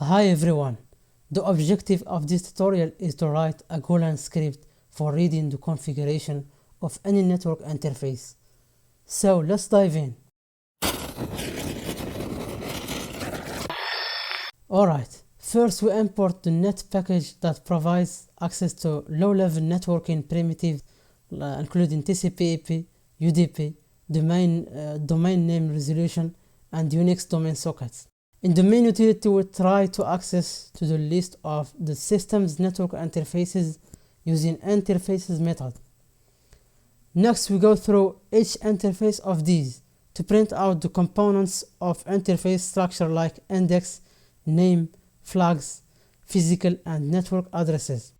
Hi everyone, the objective of this tutorial is to write a Golang script for reading the configuration of any network interface. So let's dive in. Alright, first we import the net package that provides access to low-level networking primitives including TCP/IP, UDP, domain name resolution, and Unix domain sockets. In the main utility, we try to access to the list of the system's network interfaces using interfaces method. Next, we go through each interface of these to print out the components of interface structure like index, name, flags, physical and network addresses.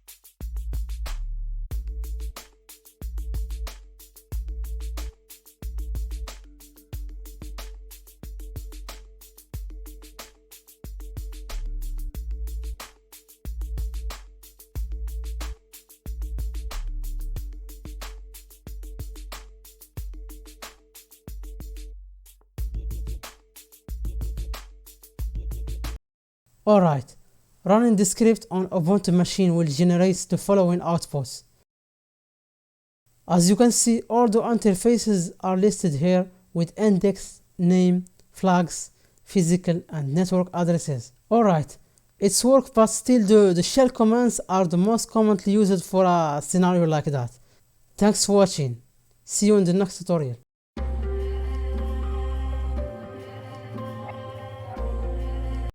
Alright, running the script on Ubuntu machine will generate the following outputs. As you can see, all the interfaces are listed here with index, name, flags, physical and network addresses. Alright, it's work, but still the shell commands are the most commonly used for a scenario like that. Thanks for watching. See you in the next tutorial.